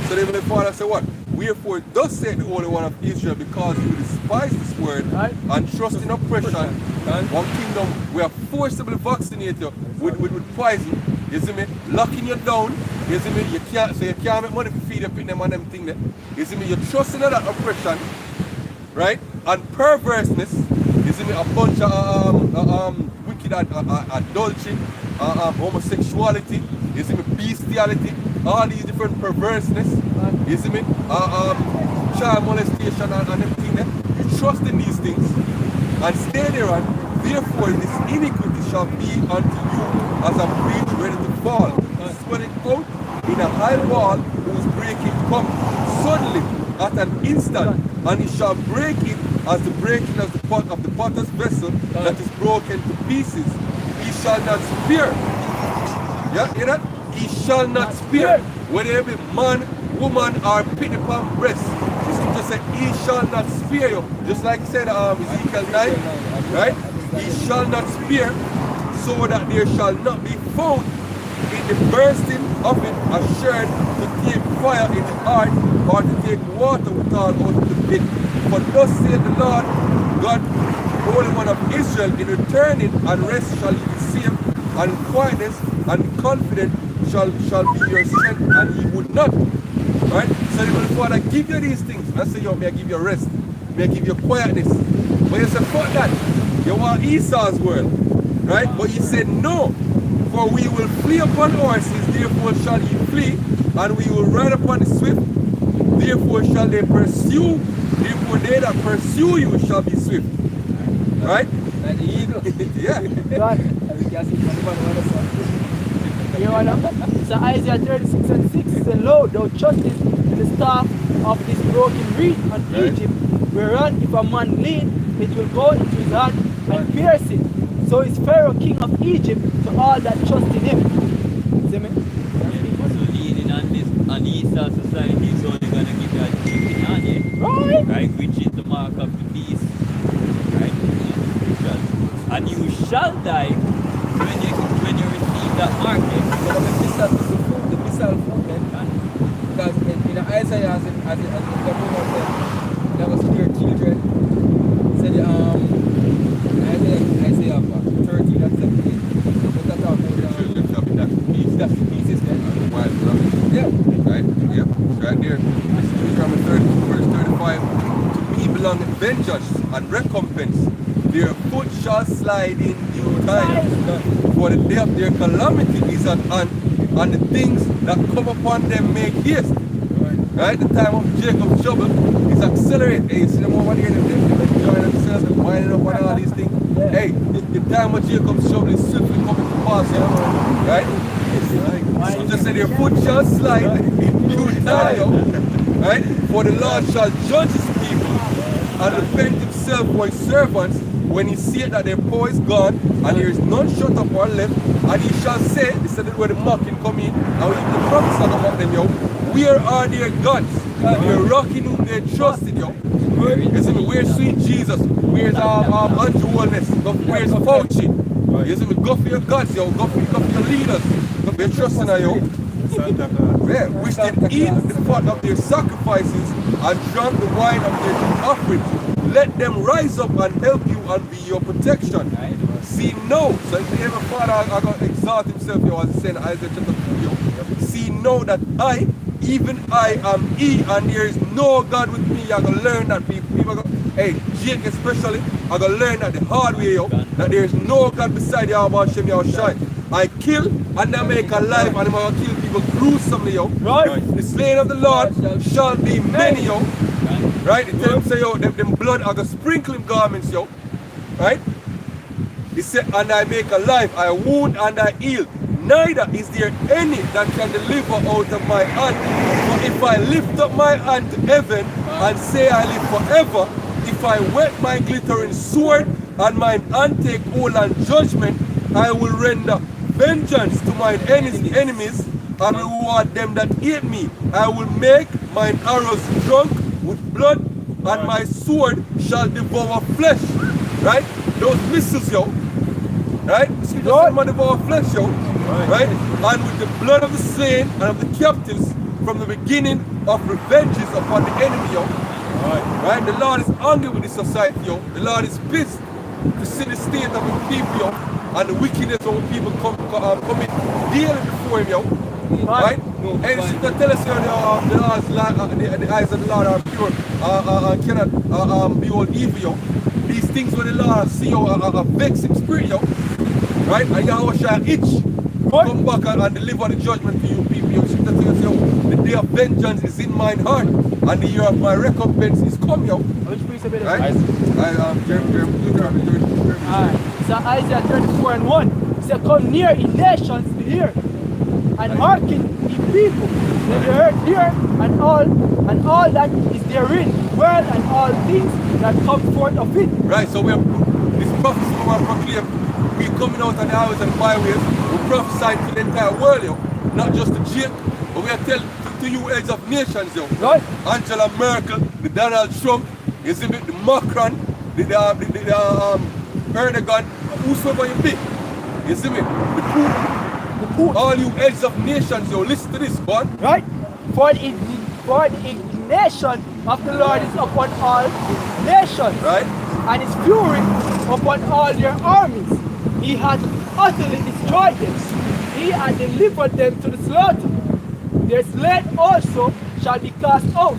So the Heavenly Father said what? Wherefore thus said the Holy One of Israel, because you despise this word and trust in oppression, one kingdom we are forcibly vaccinate you with poison, you see me, locking you down, you see me, you can't make money to feed your them and them thing there. You see me, you're trusting in that oppression, right? And perverseness, you see me, a bunch of wicked adultery, homosexuality, you see me, bestiality, all these different perverseness, you see me, child molestation and everything there. You trust in these things and stay there, and therefore this iniquity shall be unto you as a breach ready to fall, swelling out in a high wall whose breaking come suddenly at an instant, and it shall break it as the breaking of the potter's vessel that is broken to pieces. He shall not spare. Yeah, hear that? He shall not spare. Whether it be man, woman, or pit upon breast. The scripture said, he shall not spare you. Just like said Ezekiel 9, right? He shall not spare, so that there shall not be found in the bursting of it assured to take fire in the heart, or to take water withal out of the pit. For thus saith the Lord God, the Holy One of Israel, in returning and rest shall you be safe, and quietness and confidence shall be your strength, and ye would not. Right? So the Father give you these things. And I say, yo, may I give you rest, may I give you quietness. But you say, fuck that. You want Esau's world. Right? But he said, no. For we will flee upon horses, therefore shall ye flee, and we will ride upon the swift, therefore shall they pursue, therefore they that pursue you shall be swift. Right? like the eagle. Yeah. Right. And we can see from the other side. You know? So Isaiah 36 and 6 says, Lo, thou trustest in the staff of this broken reed on Egypt, whereon if a man lean, it will go into his heart and pierce it. So is Pharaoh king of Egypt to all that trust in him. See me? So leaning on this Esau society is only going to give you a chicken on it. Right? Right? Which is the mark of the beast. Right? And you shall die when you receive that mark. So the missile movement, because in Isaiah, as the woman said, there was spare children. Said Isaiah 13 and 17. But that's how Children shall be dashed to pieces. that's the pieces then. And the wild rabbit. Yeah. Right? Yep. Right there. This is Deuteronomy 30, verse 35. To me belong vengeance and recompense. Their foot shall slide in due time. For the day of their calamity is at hand, and the things that come upon them make haste. Right? The time of Jacob's trouble is accelerated. Hey, you see them over there, they're enjoying themselves. nations and winding up on all these things. Hey, the time of Jacob's trouble is swiftly coming to pass, you know? Right? So just say their foot shall slide in due time, yo. Right? For the Lord shall judge his people and repent himself for his servants when he seeth that their power is gone and there is none shut up or left, and he shall say, this is where the mocking come in, and we the promise about them, yo. Where are their gods? Their rock in whom they trusted, yo. You see me? Where's sweet Jesus? Where's Andrew Wellness? Where's Fauci? You see me? Go for your gods, yo. Go for your leaders. Go for your trusting, yo. Yeah, which did eat the fat of their sacrifices and drank the wine of their offerings. Let them rise up and help you and be your protection. See no. So if the ever Father I got to exalt himself, yo, as he said in Isaiah chapter 2, yo. See no that I, even I am he, and there is no God with me. I gotta learn that people go, hey, Jake especially, I gotta learn that the hard way, yo, that there is no God beside Yahweh Hashem Yahushai. I kill and I make alive, and I'm gonna kill people gruesomely, yo. Right. The slain of the Lord shall be many, yo. Right? It tells say, yo, them blood are gonna sprinkle him garments, yo. Right? He said, and I make alive, I wound and I heal. Neither is there any that can deliver out of my hand. For if I lift up my hand to heaven and say I live forever, if I wet my glittering sword and mine hand take hold on judgment, I will render vengeance to mine enemies and reward them that hate me. I will make mine arrows drunk with blood, and my sword shall devour flesh. Right? Those missiles, yo. Right? See, those devour flesh, yo. Right? And with the blood of the slain and of the captives from the beginning of revenges upon the enemy, yo. Right? The Lord is angry with this society, yo. The Lord is pissed to see the state of the people, yo, and the wickedness of the people coming daily before him, yo. Right? And it's to tell us, yo, the eyes of the Lord are pure and cannot behold evil, yo. These things where the Lord see, yo, are vexing spirit, yo. Right? And Yahweh shall itch. Come back and deliver the judgment to you people. The day of vengeance is in mine heart, and the year of my recompense is come, yo. Right? So Isaiah 34 and 1. It said, come near ye nations to hear, and hearken ye people. Then the earth hear, and all that is therein, world and all things that come forth of it. Right, so we have this prophecy we are proclaimed. We coming out on the highways and byways, we prophesying to the entire world, yo. Not just to Jake, but we are telling to you heads of nations, yo. Right. Angela Merkel, the Donald Trump, you see me, the Macron, the Erdogan, whosoever you be. You see me? The Putin. All you heads of nations, yo, listen to this, one. Right? For the indignation of the Lord is upon all nations. Right? And his fury upon all their armies. He hath utterly destroyed them. He hath delivered them to the slaughter. Their slain also shall be cast out,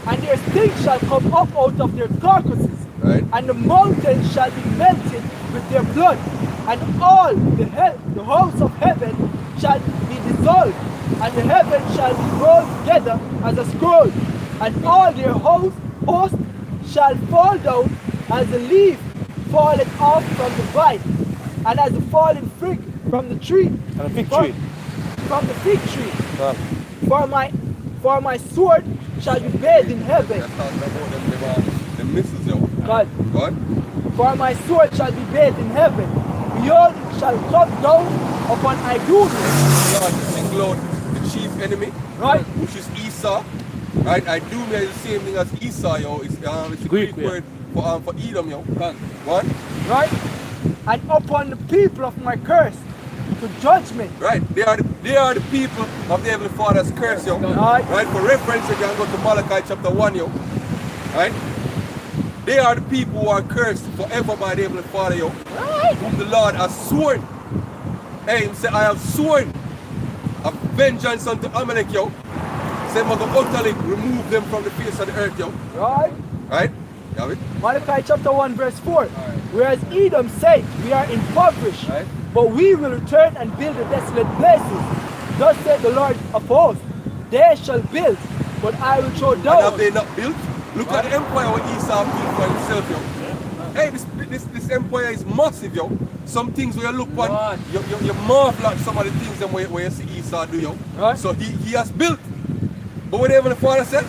and their stink shall come up out of their carcasses. Right. And the mountains shall be melted with their blood, and all the hosts of heaven shall be dissolved, and the heavens shall be rolled together as a scroll, and all their hosts shall fall down as a leaf falleth off from the vine, and as a fallen fig from the tree. And a fig tree. From the fig tree. For my sword shall be bathed in heaven. The missiles, yo. God. God? For my sword shall be bathed in heaven. Behold, it shall come down upon Idumea. Lord, single out the chief enemy, Right? which is Esau. Right? Idumea is the same thing as Esau, yo. It's a Greek word for Edom, yo. What? Right? And upon the people of my curse to judgment. Right? They are the people of the Heavenly Father's curse, yo. Right. Right? For reference, you can go to Malachi chapter 1, yo. Right? They are the people who are cursed forever by the Heavenly Father, yo. Right. Whom the Lord has sworn. Hey, he said, I have sworn of vengeance unto Amalek, yo. Say, I'm going to utterly remove them from the face of the earth, yo. Right? Right? You have it? Malachi chapter 1 verse 4. Whereas Edom said, we are impoverished, Right. but we will return and build the desolate places. Thus said the Lord of hosts, they shall build, but I will throw And down. have they not built? Look at the empire what Esau built for himself, yo. Hey, this empire is massive, yo. Some things where you look on, you marvel at some of the things them where you see Esau do, yo. Right. So he has built. But whatever the father said,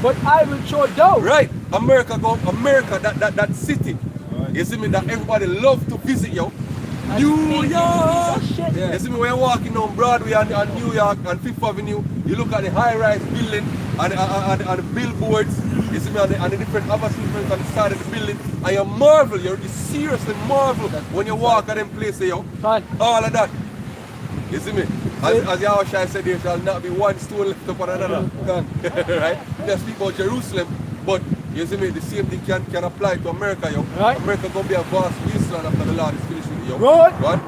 But I will throw down. right, America, that city. Right. You see me, that everybody love to visit, yo. And New speak York! this shit. Yeah. You see me, when you're walking on Broadway and New York and Fifth Avenue, you look at the high-rise building and the billboards, you see me, and the different advertisements on the side of the building, and you marvel, you seriously marvel when you walk at them places, yo. Right. All of that. You see me? As Yahushua said, there shall not be one stone left upon another. Right? Just speak about Jerusalem, but you see me, the same thing can apply to America, yo. Right. America gonna be a vast wasteland after the Lord is finished with it, yo. Right. What?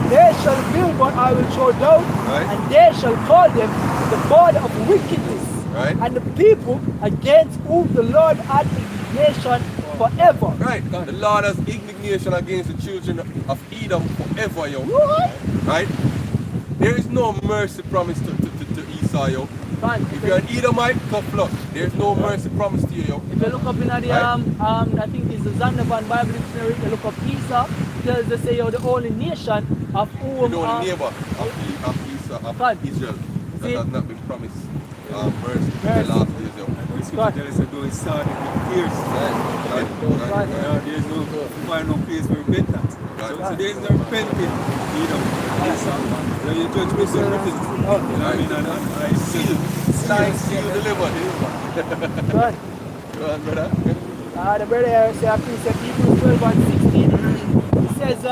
They shall build what I will throw down, Right. and they shall call them the border of wickedness, Right. and the people against whom the Lord had indignation forever. Right. The Lord has indignation against the children of Edom forever, yo. What? Right? There is no mercy promised to Esau, yo. Man, If you're an Edomite, tough luck. There's no mercy promised to you, yo. if you look up in the Right. I think it's the Zandavan Bible Dictionary, you look up Esau, tells they say you're the only nation of whom The only neighbor of Esau, God. of Israel, that See? has not been promised mercy in Mercy. the last days, yo. The scripture tells us though it started with tears. Right. Right. There's no find no place for repentance. So there is no repenting, you know. So you judge with some repentance. You know what I mean? And I seal. Sign, seal, delivered. Right. Go on, brother. The brother here says, I think it's Hebrews 12 and 16. It says,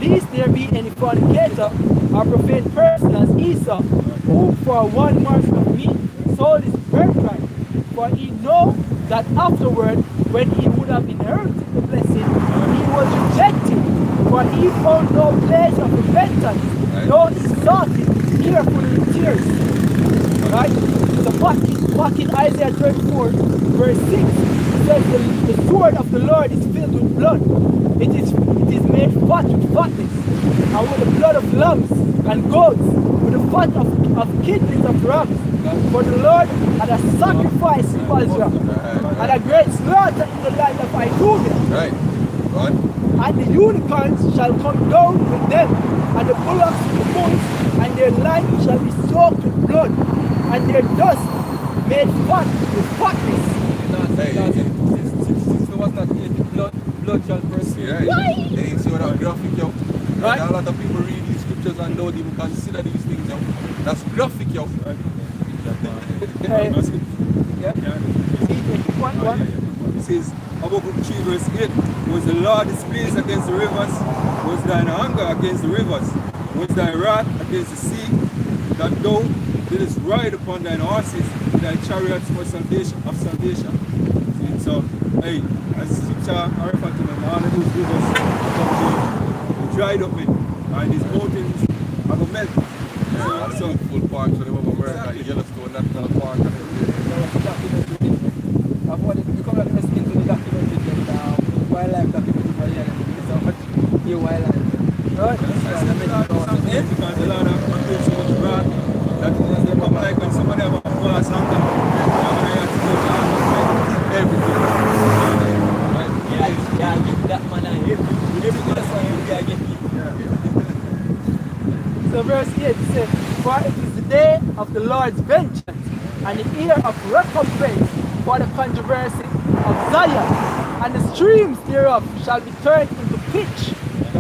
lest there be any fornicator or profane person as Esau, who for one morsel of meat sold his birthright. For he know that afterward, when he would have inherited the blessing, he was rejected. For he found no place of repentance, though he sought it carefully with tears. Right? So back in Isaiah 34, verse 6, it says the sword of the Lord is filled with blood. It is made fat with fatness, and with the blood of lambs and goats, with the fat of kidneys of rams. For the Lord had a sacrifice in Israel, and a great slaughter in the land of Idumea. Right. Go on. And the unicorns shall come down with them, and the bullocks with the bulls, and their life shall be soaked with blood, and their dust made fat with fatness. Since there was not yet blood shall pursue. Right. They ain't see what that graphic, yo. Right. And a lot of people read these scriptures and don't even consider these things, yo. That's graphic, yo. Hey, Yeah. It says, Habakkuk 3 verse 8, was the Lord displeased against the rivers? Was thine anger against the rivers? Was thy wrath against the sea? That thou didst ride upon thine horses, thy chariots for salvation of salvation. See, so, hey, as the scripture I refer to them, all of those rivers come to dried up it, and these mountains are going to melt. So, Full park, so they have America, Yellowstone, National Park, and everything. I've wanted to come and listen to the documentary, wildlife documentary for years. It's a much new wildlife. right. because a lot of people feel so much wrath that they come like when somebody have a vast anger, they're going to have everything. Yeah, give that man a hip. That's why you gotta get him. So verse 8 says, for it is the day of the Lord's vengeance, and the year of recompense for the controversy of Zion, and the streams thereof shall be turned into pitch,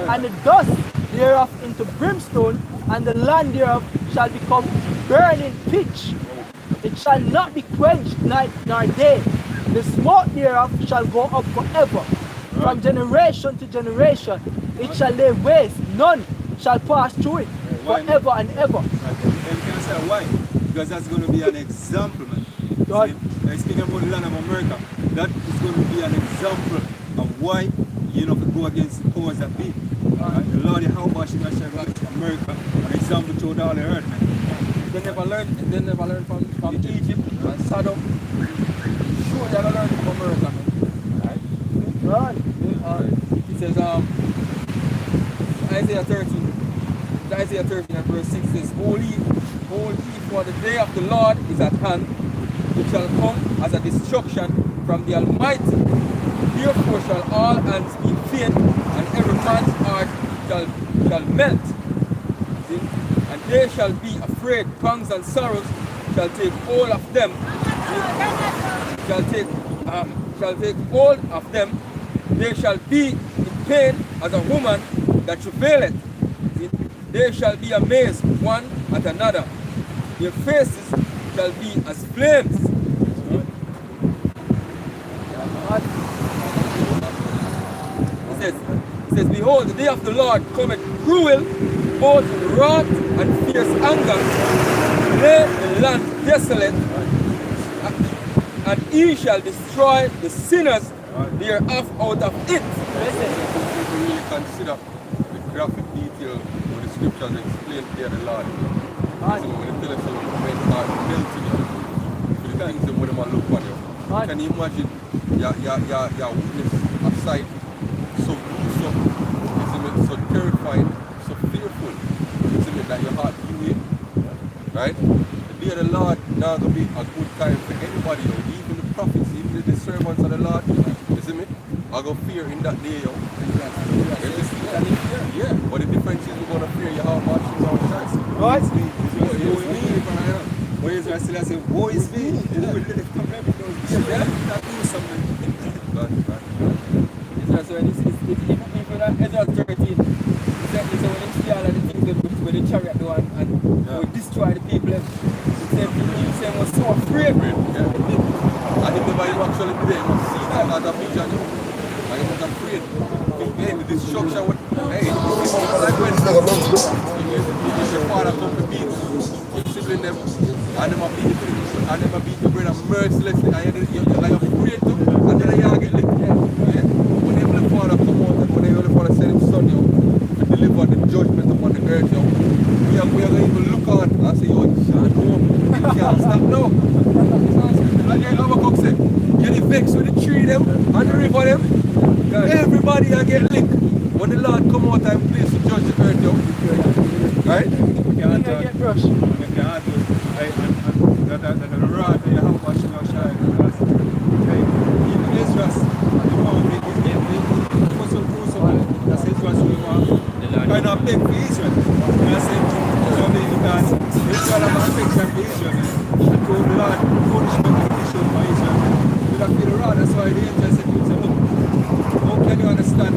and the dust thereof into brimstone, and the land thereof shall become burning pitch. It shall not be quenched night nor day. The smoke thereof shall go up forever. From generation to generation it shall lay waste. None shall pass through it forever and ever. And can I say why? Because that's going to be an example, man. God. See, speaking about the land of America, that is going to be an example of why you know to go against the powers that be. Right? The Lord, how much you shall go against America, an example to all the earth, man. They never learned from Egypt and Saddam. Sure, they never learned from America, man. God. It says, Isaiah 13 and verse 6 says, Hold ye, for the day of the Lord is at hand. It shall come as a destruction from the Almighty, Therefore shall all hands be faint, and every man's heart shall melt. See? And they shall be afraid, pangs and sorrows shall take hold of them. See? Shall take hold of them. They shall be in pain as a woman that travaileth. See? They shall be amazed one at another. Their faces shall be as flames. It says, behold, the day of the Lord cometh cruel, both wrath and fierce anger, lay the land desolate, and he shall destroy the sinners thereof out of it. If you really consider the graphic detail of the scriptures explain there the Lord. So when you tell us when God melting you, for the things that would have look on you. Can you imagine your witness a sight so gruesome, isn't it, so terrifying, so fearful, isn't it, that your heart you in? Right? The day of the Lord now going to be a good time for anybody, even the prophets, even the servants of the Lord, isn't it? I go fear in that day, yo. Yeah, but the difference is we're going to fear your heart watching our chance. Right? What is I still say, woe is me? That means something. So when it's people that Ezra 13, it's when you see all of the things with the chariot do and we destroy the people, the same people you say was so afraid. Yeah. And if nobody actually be there, you must see that as a vision, and you must afraid. Hey, the destruction would, hey, it's like when your father come to beat your sibling them, and them a beat your brother mercilessly, and you're like afraid to, and then you get licked. Yeah. When the Heavenly Father come out, and when the Heavenly Father send his son, yo, to deliver the judgment upon the earth, yo, we are going to even look on and say, yo, you can't go, you can't stop now. And then Habakkuk say, you're the vex with the tree them, and the river them, everybody will get licked. When the Lord come out and place to judge the earth, yo, right? You can't get brushed. You can't do it. The rod you have washing your shine. Even Israel, the mountain is getting crucial. That's Israel's kind of big for Israel. That's it. Because Israel have affection for Israel. And told the Lord, punishment and issue for Israel. You don't feel the rod, that's why the angel said, look, how can you understand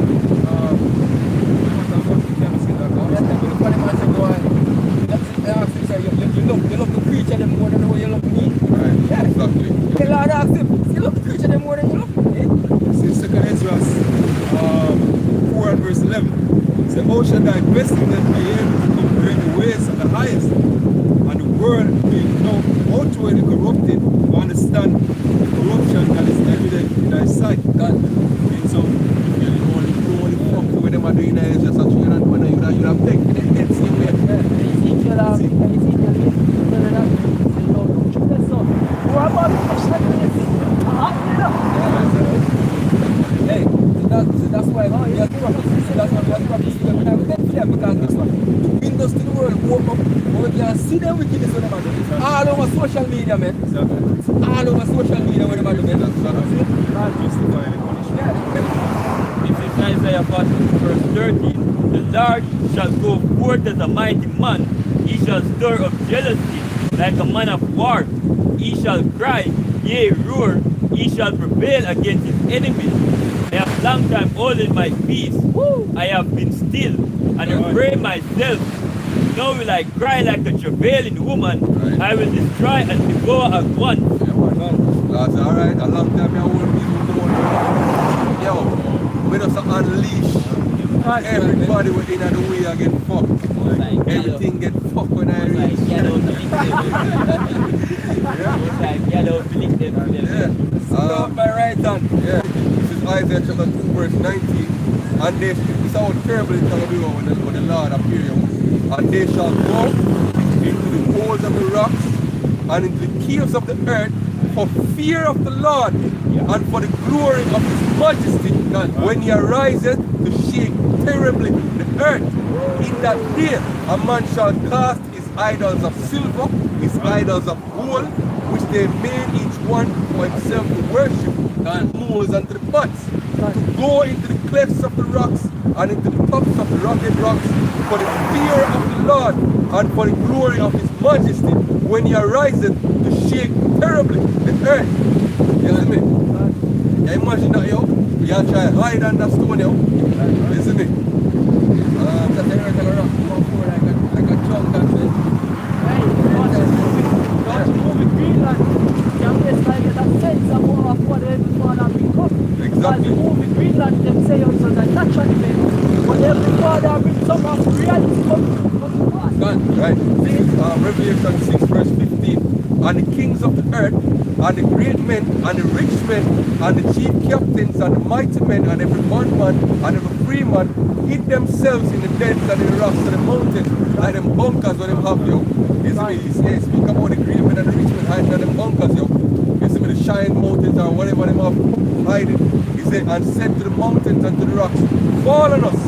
you love the creature them more than how you love me. Right, yeah. Exactly. The Lord asks him, you love the creature them more than you love me. See, 2 Ezra 4 and verse 11. It's the ocean thy best in them be able to comprehend the ways of the highest, and the world being now outwardly corrupted to understand the corruption that is evident in thy sight. God. And so, Holy fuck, when them are doing that, it's just a train and when you have taken it, it's in Hey, that's why we are prophecies. That's why we are prophecies. We have to them because guess what? The windows to the world open up, but we can see them wickedness when they are doing. All over social media, man. All over social media when they are doing. This is Isaiah 40, verse 13. The Lord shall go forth as a mighty man. He shall stir up jealousy like a man of war. He shall cry, yea, roar. He shall prevail against his enemies. I have long time holding my peace. I have been still and afraid myself. Now will I cry like a travailing woman. I will destroy and devour at once. That's alright, a long time I won't be able to yo, we just unleash everybody within the way I get fucked. Everything get fucked when I reach. My right hand. Yeah, this is Isaiah chapter 2 verse 19. And they, this is how terrible it's going to be when the Lord appears. And they shall go into the holes of the rocks and into the caves of the earth for fear of the Lord and for the glory of his majesty when he ariseth to shake terribly the earth. In that day a man shall cast his idols of silver, his idols of gold, which they made each one for himself to worship, to the moles and to the butts, to go into the clefts of the rocks and into the tops of the rugged rocks for the fear of the Lord and for the glory of his majesty when he arises to shake terribly the earth. You see me? You imagine that, yo? You try to hide under stone, yo? You see me? That the earth and the rock come forward like a chunk and say, Hey, don't you move with Greenland? You just like get a sense of what the father become. Exactly. As you move with Greenland, them say also that natural event. But every father brings some of reality come to pass. Right. This is Revelation 6 verse 15. And the kings of the earth, and the great men, and the rich men, and the chief captains, and the mighty men, and every bondman, and every free man, hid themselves in the dens and in the rocks of the mountains, like them bunkers where them have, yo. You see me? He says, speak about the great men and the rich men hiding in them bunkers, yo. You see me? The Shine mountains or whatever them have hiding. He said, and said to the mountains and to the rocks, fall on us,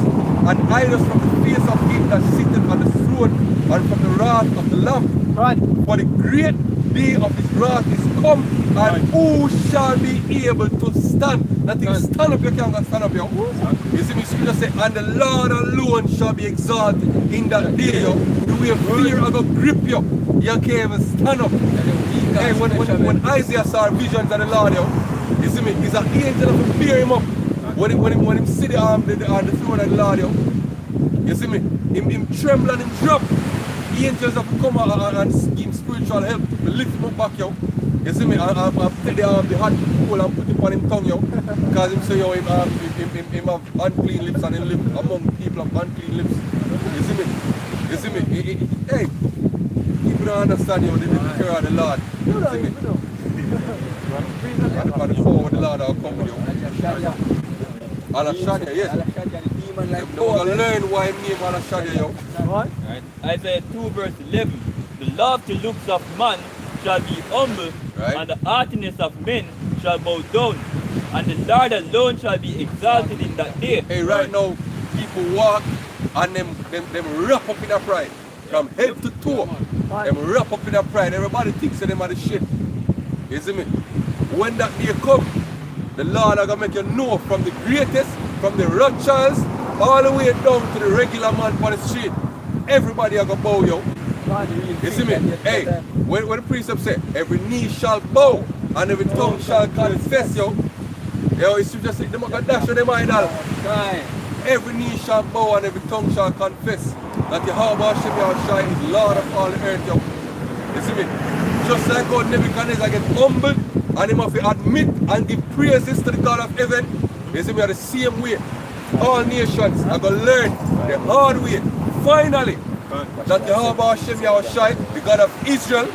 and hide us from the face of him that sitteth on the throne, and from the wrath of the Lamb. Right. For the great day of his wrath is come, and who shall be able to stand? Nothing stand up, you can't stand up, yo. You see me, scripture say, and the Lord alone shall be exalted in that day, yo. The way of fear are going to grip you. You can't even stand up. Hey, when Isaiah saw visions of the Lord, yo, you see me, he's an angel of fear him up. When him see the throne of the Lord, yo, you see me, him tremble and him drop. Angels have come and give him spiritual help to lift him up back, yo. You see me, I take the hot coal and put it on him tongue, yo. Because him say, yo, him have unclean lips and he live among people of unclean lips. You see me? You see me? Hey, people don't understand, yo, the fear of the Lord. You see me? And upon the forward the Lord will come with you. Alashania, yes. demon like They're going to learn why him name Alashania, yo. Right? Right. Isaiah 2 verse 11. The lofty looks of man shall be humble, Right. and the haughtiness of men shall bow down, and the Lord alone shall be exalted in that day. Hey, right now, people walk and them wrap up in their pride. From head to toe. Them wrap up in their pride. Everybody thinks that them are the shit. You see me? When that day come, the Lord are going to make you know from the greatest, from the Rothschilds, all the way down to the regular man on the street. Everybody are going to bow, yo. You see me? Hey, when the precept say, every knee shall bow and every tongue shall confess, yo. Yo, it's just say, them are going to dash on them idol. Every knee shall bow and every tongue shall confess that Yahweh Hashem Yahushai is Lord of all the earth, yo. You see me? Just like how Nebuchadnezzar get humbled and he must admit and give praises to the God of heaven. You see me? Are the same way. All nations are going to learn the hard way. Finally, that Yahweh Hashem Yahushai, the God of Israel,